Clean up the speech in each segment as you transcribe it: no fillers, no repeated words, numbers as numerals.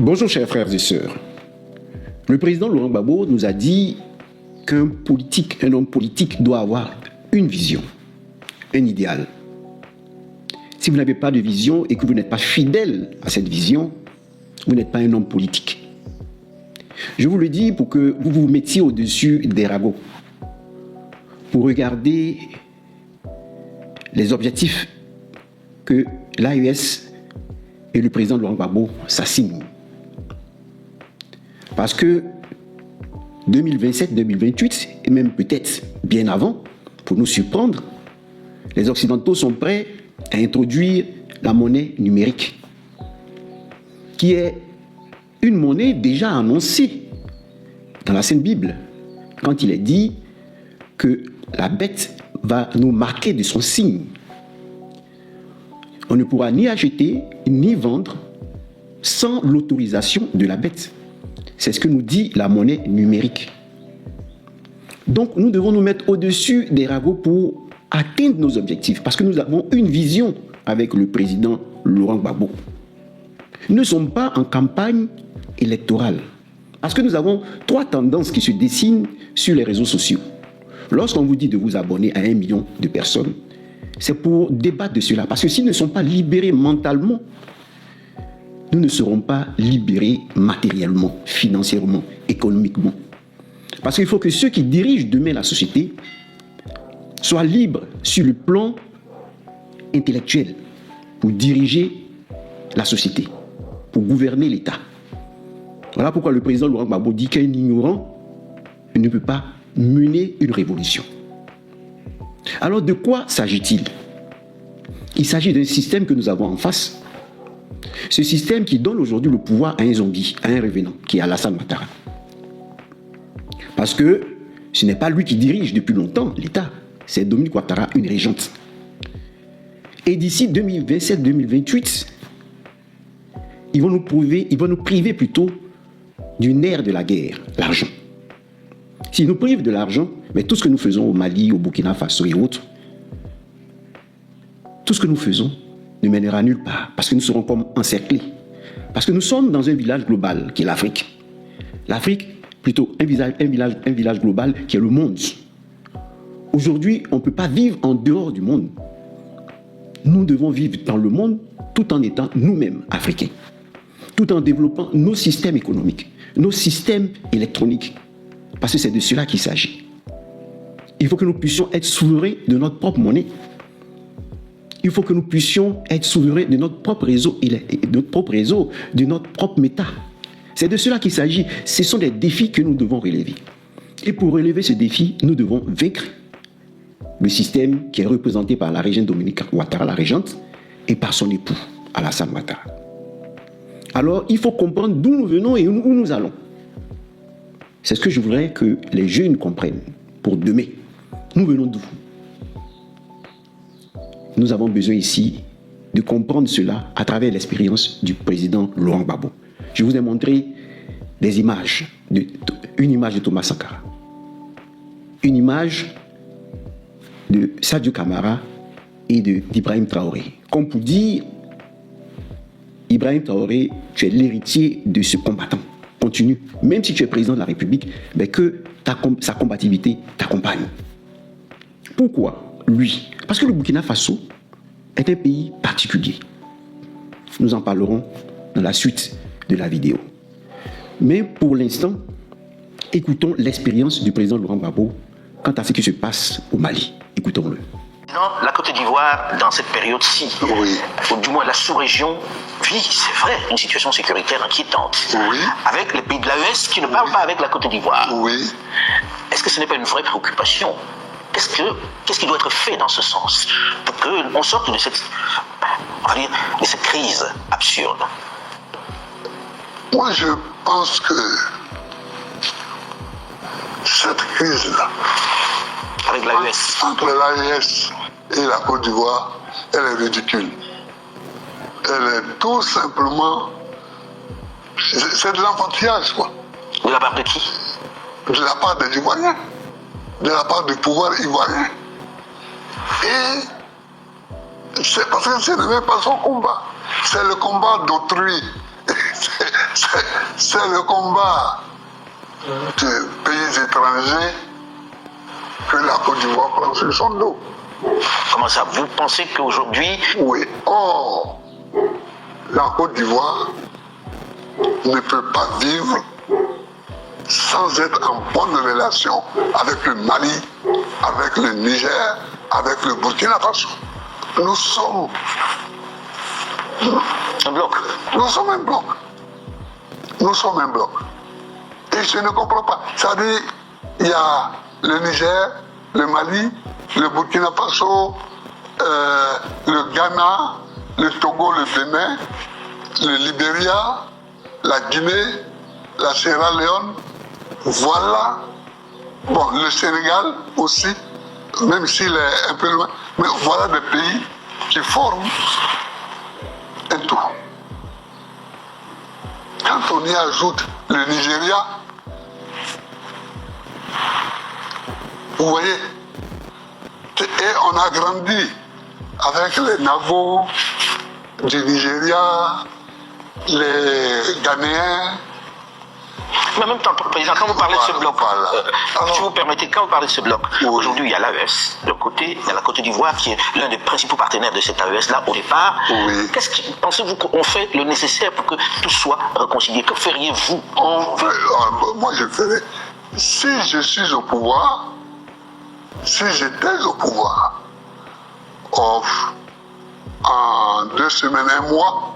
Bonjour chers frères et sœurs. Le président Laurent Gbagbo nous a dit qu'un homme politique doit avoir une vision, un idéal. Si vous n'avez pas de vision et que vous n'êtes pas fidèle à cette vision, vous n'êtes pas un homme politique. Je vous le dis pour que vous vous mettiez au-dessus des ragots, pour regarder les objectifs que l'AES et le président Laurent Gbagbo s'assignent. Parce que 2027-2028, et même peut-être bien avant, pour nous surprendre, les Occidentaux sont prêts à introduire la monnaie numérique, qui est une monnaie déjà annoncée dans la Sainte Bible, quand il est dit que la bête va nous marquer de son signe. On ne pourra ni acheter ni vendre sans l'autorisation de la bête. C'est ce que nous dit la monnaie numérique. Donc nous devons nous mettre au-dessus des ragots pour atteindre nos objectifs, parce que nous avons une vision avec le président Laurent Gbagbo. Nous ne sommes pas en campagne électorale, parce que nous avons trois tendances qui se dessinent sur les réseaux sociaux. Lorsqu'on vous dit de vous abonner à 1 million de personnes, c'est pour débattre de cela, parce que s'ils ne sont pas libérés mentalement, nous ne serons pas libérés matériellement, financièrement, économiquement. Parce qu'il faut que ceux qui dirigent demain la société soient libres sur le plan intellectuel pour diriger la société, pour gouverner l'État. Voilà pourquoi le président Laurent Gbagbo dit qu'un ignorant ne peut pas mener une révolution. Alors de quoi s'agit-il? Il s'agit d'un système que nous avons en face. Ce système qui donne aujourd'hui le pouvoir à un zombie, à un revenant, qui est Alassane Ouattara. Parce que ce n'est pas lui qui dirige depuis longtemps l'État, c'est Dominique Ouattara, une régente. Et d'ici 2027-2028, ils vont nous priver plutôt du nerf de la guerre, l'argent. S'ils nous privent de l'argent, mais tout ce que nous faisons au Mali, au Burkina Faso et autres, tout ce que nous faisons ne mènera nulle part, parce que nous serons comme encerclés. Parce que nous sommes dans un village global qui est l'Afrique. L'Afrique, plutôt un village global qui est le monde. Aujourd'hui, on ne peut pas vivre en dehors du monde. Nous devons vivre dans le monde tout en étant nous-mêmes africains, tout en développant nos systèmes économiques, nos systèmes électroniques, parce que c'est de cela qu'il s'agit. Il faut que nous puissions être souverains de notre propre monnaie. Il faut que nous puissions être souverains de notre propre réseau, de notre propre méta. C'est de cela qu'il s'agit. Ce sont des défis que nous devons relever. Et pour relever ce défi, nous devons vaincre le système qui est représenté par la régente Dominique Ouattara, la régente, et par son époux, Alassane Ouattara. Alors, il faut comprendre d'où nous venons et où nous allons. C'est ce que je voudrais que les jeunes comprennent pour demain. Nous venons d'où? Nous avons besoin ici de comprendre cela à travers l'expérience du président Laurent Gbagbo. Je vous ai montré des images, une image de Thomas Sankara, une image de Sadio Camara et d'Ibrahim Traoré. Comme pour dire, Ibrahim Traoré, tu es l'héritier de ce combattant. Continue, même si tu es président de la République, mais que sa combativité t'accompagne. Pourquoi lui? Parce que le Burkina Faso est un pays particulier. Nous en parlerons dans la suite de la vidéo. Mais pour l'instant, écoutons l'expérience du président Laurent Gbagbo quant à ce qui se passe au Mali. Écoutons-le. Non, la Côte d'Ivoire, dans cette période-ci, oui, ou du moins la sous-région, vit, c'est vrai, une situation sécuritaire inquiétante. Oui. Avec les pays de l'AES qui ne parlent pas avec la Côte d'Ivoire. Oui. Est-ce que ce n'est pas une vraie préoccupation? Qu'est-ce qui doit être fait dans ce sens pour qu'on sorte de cette, on va dire, de cette crise absurde? Moi, je pense que cette crise-là, avec l'AES, entre l'AES et la Côte d'Ivoire, elle est ridicule. Elle est tout simplement, c'est de l'enfantillage, quoi. de la part de qui? De la part des Ivoiriens, de la part du pouvoir ivoirien. Et c'est parce que ce n'est même pas son combat, c'est le combat d'autrui. C'est c'est le combat des pays étrangers que la Côte d'Ivoire prend sur son dos. Comment ça? Vous pensez qu'aujourd'hui... Oui. Or, la Côte d'Ivoire ne peut pas vivre sans être en bonne relation avec le Mali, avec le Niger, avec le Burkina Faso. Nous sommes un bloc. Nous sommes un bloc. Nous sommes un bloc. Et je ne comprends pas. C'est-à-dire, il y a le Niger, le Mali, le Burkina Faso, le Ghana, le Togo, le Bénin, le Libéria, la Guinée, la Sierra Leone. Voilà. Bon, le Sénégal aussi, même s'il est un peu loin. Mais voilà des pays qui forment un tout. Quand on y ajoute le Nigeria, vous voyez, et on a grandi avec les Navos du Nigeria, les Ghanéens. Mais en même temps, Président, quand vous parlez de ce bloc, Alors, si vous permettez, quand vous parlez de ce bloc, oui. Aujourd'hui, il y a l'AES, de côté, il y a la Côte d'Ivoire qui est l'un des principaux partenaires de cette AES-là au départ. Oui. Qu'est-ce que pensez-vous qu'on fait le nécessaire pour que tout soit réconcilié? Que feriez-vous? Moi, je ferais. Si je suis au pouvoir, si j'étais au pouvoir, en 2 semaines, 1 mois,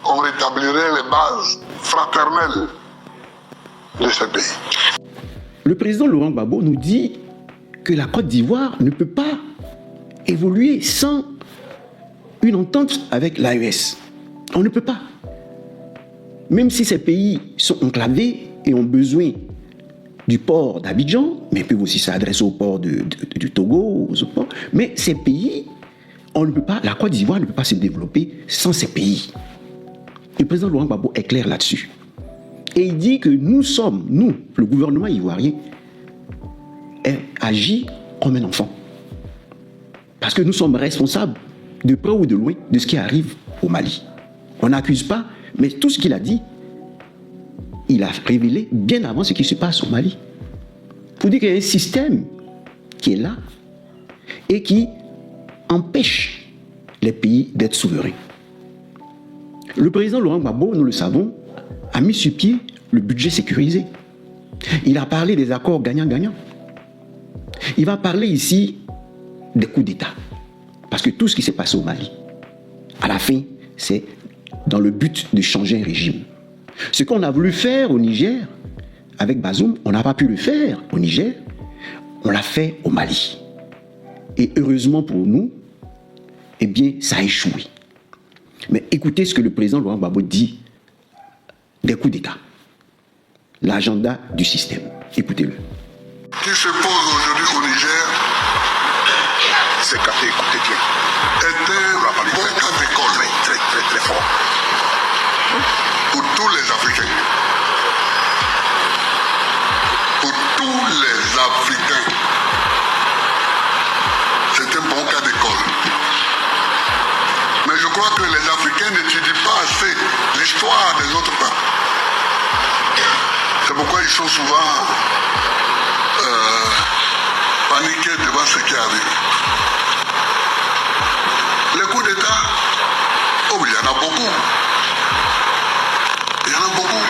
on rétablirait les bases fraternelles de ce pays. Le président Laurent Gbagbo nous dit que la Côte d'Ivoire ne peut pas évoluer sans une entente avec l'AES. On ne peut pas. Même si ces pays sont enclavés et ont besoin du port d'Abidjan, mais peuvent aussi s'adresser au port du Togo, aux autres ports. Mais ces pays, on ne peut pas, la Côte d'Ivoire ne peut pas se développer sans ces pays. Le président Laurent Gbagbo est clair là-dessus. Et il dit que nous, le gouvernement ivoirien, agit comme un enfant. Parce que nous sommes responsables, de près ou de loin, de ce qui arrive au Mali. On n'accuse pas, mais tout ce qu'il a dit, il a révélé bien avant ce qui se passe au Mali. Pour dire qu'il y a un système qui est là et qui empêche les pays d'être souverains. Le président Laurent Gbagbo, nous le savons, a mis sur pied le budget sécurisé. Il a parlé des accords gagnant-gagnant. Il va parler ici des coups d'État. Parce que tout ce qui s'est passé au Mali, à la fin, c'est dans le but de changer un régime. Ce qu'on a voulu faire au Niger, avec Bazoum, on n'a pas pu le faire au Niger, on l'a fait au Mali. Et heureusement pour nous, eh bien, ça a échoué. Mais écoutez ce que le président Laurent Gbagbo dit des coups d'État. L'agenda du système. Écoutez-le. Qui se pose aujourd'hui au Niger, c'est capté, écoutez bien. est un bon cas d'école. Très, très, très fort. Pour tous les Africains. Pour tous les Africains. C'est un bon cas d'école. Mais je crois que les Africains n'étudient pas assez l'histoire des autres peuples. C'est pourquoi ils sont souvent paniqués devant ce qui arrive. Les coups d'État, oh oui, il y en a beaucoup. Il y en a beaucoup.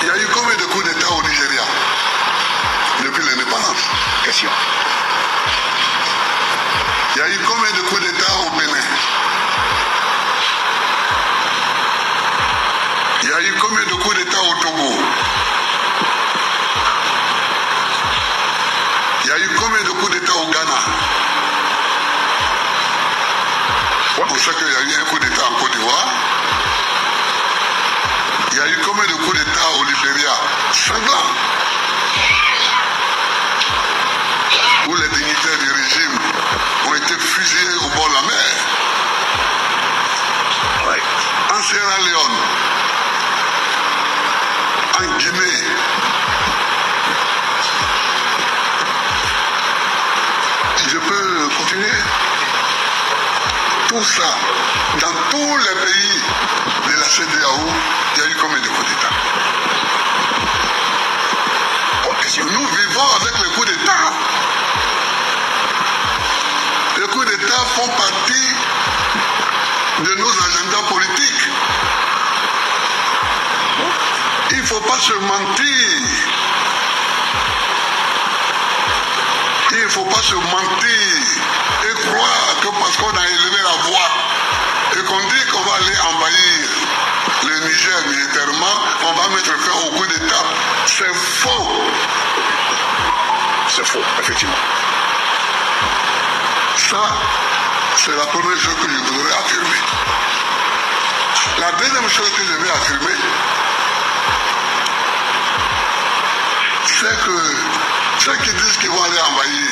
Il y a eu combien de coups d'État au Nigeria depuis l'indépendance? Question. Il y a eu combien de coups d'État au Bénin? Il y a eu combien de coups d'État au Togo? Il y a eu combien de coups d'État au Ghana? On sait qu'il y a eu un coup d'État en Côte d'Ivoire. Il y a eu combien de coups d'État au Libéria? 5 ans. Où les dignitaires du régime ont été fusillés au bord de la mer. Ouais. En Sierra Leone, en Guinée, je peux continuer. Tous pour ça, dans tous les pays de la CEDEAO, il y a eu combien de coups d'État? Nous vivons avec les coups d'État. Les coups d'État font partie de nos agendas politiques. Il ne faut pas se mentir. Il ne faut pas se mentir et croire que parce qu'on a élevé la voix et qu'on dit qu'on va aller envahir le Niger militairement, on va mettre fin au coup d'État. C'est faux. C'est faux, effectivement. Ça, c'est la première chose que je voudrais affirmer. La deuxième chose que je vais affirmer, c'est que ceux qui disent qu'ils vont aller envahir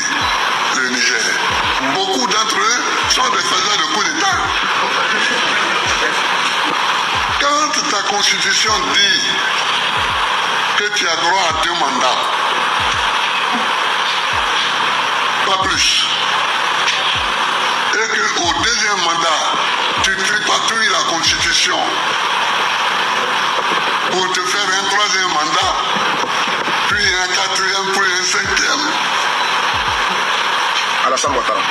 le Niger, beaucoup d'entre eux sont des faiseurs de coups d'État. Quand ta constitution dit que tu as droit à 2 mandats, pas plus, et qu'au deuxième mandat, tu tripatouilles la constitution pour te faire un 3e mandat, puis un 4e, puis un 5e. Alassane Ouattara.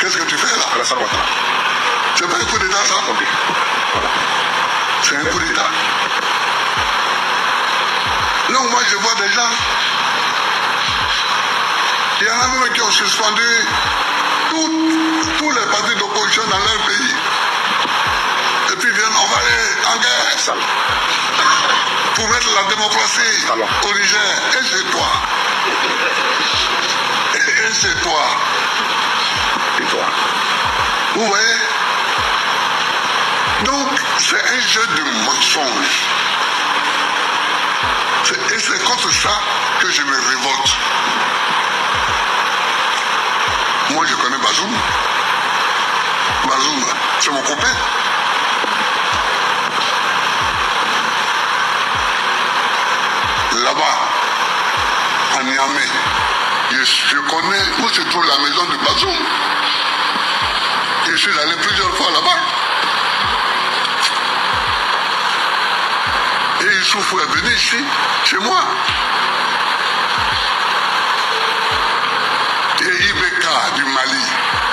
Qu'est-ce que tu fais là? Alassane Ouattara. C'est pas un coup d'État ça? Ok. Voilà. C'est un coup d'État. Donc moi je vois des gens, il y en a même qui ont suspendu tous les partis d'opposition dans leur pays. Et puis viennent, on va aller en guerre. Sale. Pour mettre la démocratie Alors. au Niger. Et c'est toi. Et c'est toi. Et toi? Vous voyez? Donc, c'est un jeu de mensonges. Et c'est contre ça que je me révolte. Moi, je connais Bazoum. Bazoum, c'est mon copain. Là-bas, à Niamey, je connais où se trouve la maison de Bazoum. Je suis allé plusieurs fois là-bas. Et Issoufou est venu ici, chez moi. Et Ibeka du Mali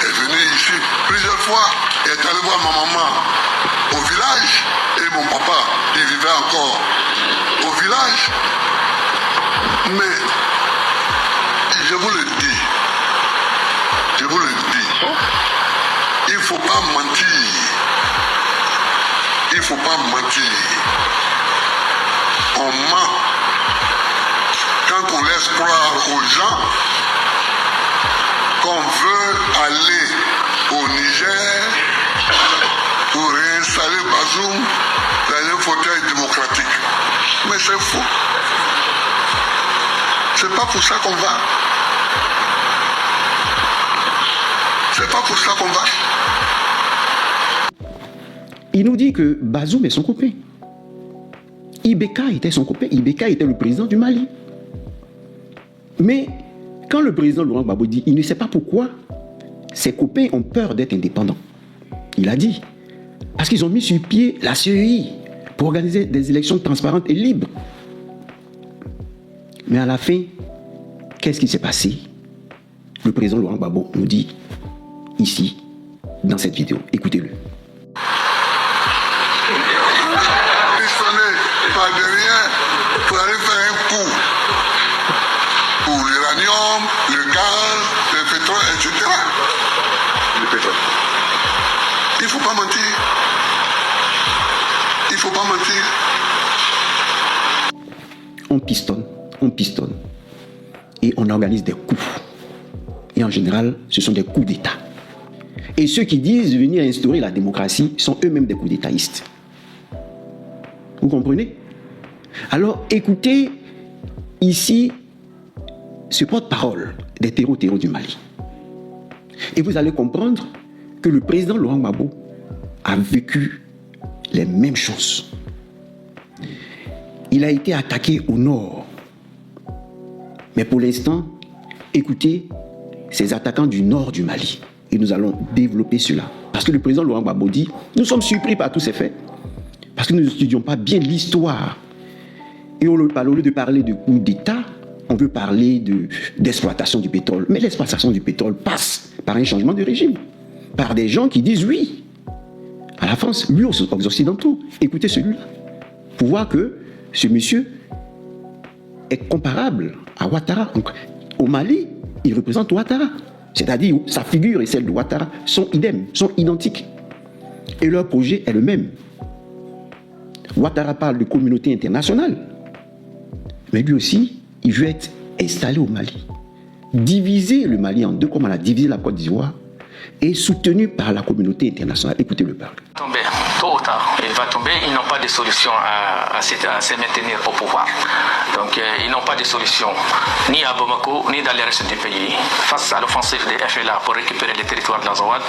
est venu ici plusieurs fois. Il est allé voir ma maman au village. Et mon papa, il vivait encore au village. Mais, je vous le dis, il ne faut pas mentir. Il ne faut pas mentir. On ment quand on laisse croire aux gens qu'on veut aller au Niger pour réinstaller Bazoum dans un fauteuil démocratique. Mais c'est faux. C'est pas pour ça qu'on va. C'est pas pour ça qu'on va. Il nous dit que Bazoum est son copain. Ibeka était son copain. Ibeka était le président du Mali. Mais quand le président Laurent Gbagbo dit, il ne sait pas pourquoi ses copains ont peur d'être indépendants. Il a dit, parce qu'ils ont mis sur pied la CEI pour organiser des élections transparentes et libres. Mais à la fin, qu'est-ce qui s'est passé? Le président Laurent Gbagbo nous dit ici, dans cette vidéo. Écoutez-le. Pistonné par derrière pour aller faire un coup pour l'uranium, le gaz, le pétrole, etc. Le pétrole. Il ne faut pas mentir. Il ne faut pas mentir. On pistonne. Et on organise des coups. Et en général, ce sont des coups d'État. Et ceux qui disent venir instaurer la démocratie sont eux-mêmes des coups d'étatistes. Vous comprenez? Alors, écoutez ici ce porte-parole des terreaux du Mali. Et vous allez comprendre que le président Laurent Gbagbo a vécu les mêmes choses. Il a été attaqué au nord. Mais pour l'instant, écoutez ces attaquants du nord du Mali. Et nous allons développer cela Parce que le président Laurent Gbagbo dit, nous sommes surpris par tous ces faits. Parce que nous n'étudions pas bien l'histoire. Et au lieu de parler de coup d'État, on veut parler d'exploitation du pétrole. Mais l'exploitation du pétrole passe par un changement de régime. Par des gens qui disent oui à la France, lui aux Occidentaux. Écoutez celui-là. Pour voir que ce monsieur est comparable à Ouattara. Donc, au Mali, il représente Ouattara. C'est-à-dire sa figure et celle de Ouattara sont idem, sont identiques. Et leur projet est le même. Ouattara parle de communauté internationale. Mais lui aussi, il veut être installé au Mali. Diviser le Mali en deux, comme on a divisé la Côte d'Ivoire, et soutenu par la communauté internationale. Écoutez-le parler. Tôt ou tard, il va tomber. Ils n'ont pas de solution à se maintenir au pouvoir. Donc, ils n'ont pas de solution ni à Bamako, ni dans le reste du pays. Face à l'offensive des FLA pour récupérer les territoires de l'Azawad,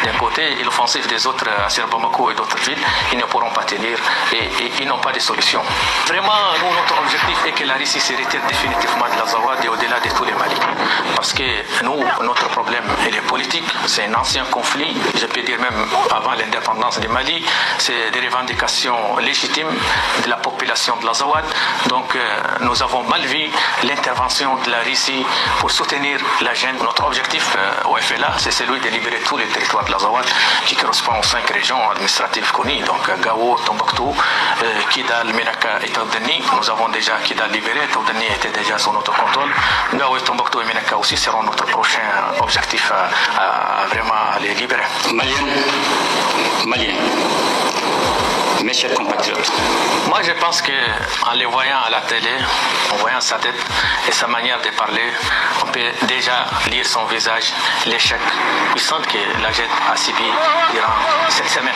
d'un côté, et l'offensive des autres sur Bamako et d'autres villes, ils ne pourront pas tenir et ils n'ont pas de solution. Vraiment, nous, notre objectif est que la Russie se retire définitivement de l'Azawad et au-delà de tous les Mali. Parce que nous, notre problème, il est politique. C'est un ancien conflit, je peux dire même avant l'indépendance du Mali. C'est des revendications légitimes de la population de l'Azawad. Donc, nous avons mal vu l'intervention de la Russie pour soutenir la jeune. Notre objectif au FLA, c'est celui de libérer tous les territoires de l'Azawad qui correspondent aux 5 régions administratives connues. Donc, Gao, Tombouctou, Kidal, Menaka et Taoudani. Nous avons déjà Kidal libéré. Taoudani était déjà sous notre contrôle. Gao et Tombouctou et Menaka aussi seront notre prochain objectif à vraiment les libérer. Maliens, mes chers compatriotes. Moi, je pense qu'en les voyant à la télé, en voyant sa tête et sa manière de parler, on peut déjà lire son visage, l'échec puissant que la JED a subi durant cette semaine.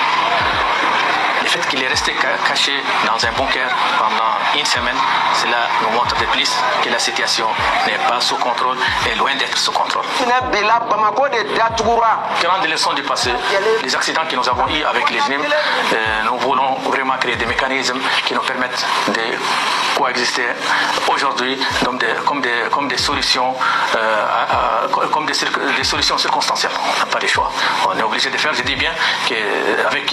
Le fait qu'il est resté caché dans un bunker pendant une semaine, cela nous montre de plus que la situation n'est pas sous contrôle et loin d'être sous contrôle. Tirant des leçons du passé, les accidents que nous avons eus avec les NIM, nous voulons vraiment créer des mécanismes qui nous permettent de coexister aujourd'hui comme des solutions, des solutions circonstancielles. On n'a pas de choix. On est obligé de faire. Je dis bien que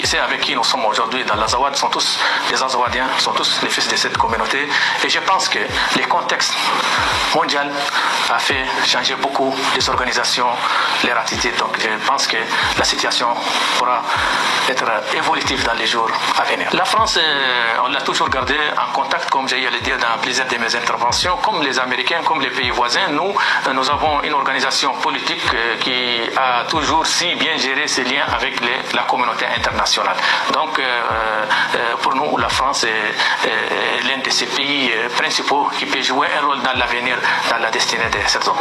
c'est avec qui nous sommes aujourd'hui dans l'Azawad, sont tous les Azawadiens, sont tous les fils de cette communauté. Et je pense que le contexte mondial a fait changer beaucoup les organisations, les attitudes. Donc je pense que la situation pourra être évolutive dans les jours à venir. La France, on l'a toujours gardé en contact, comme j'ai eu à le dire dans plusieurs de mes interventions, comme les Américains, comme les pays voisins. Nous avons une organisation politique qui a toujours si bien géré ses liens avec la communauté internationale. Donc pour nous, la France est l'un de ces pays principaux qui peut jouer un rôle dans l'avenir, dans la destinée de cette zone.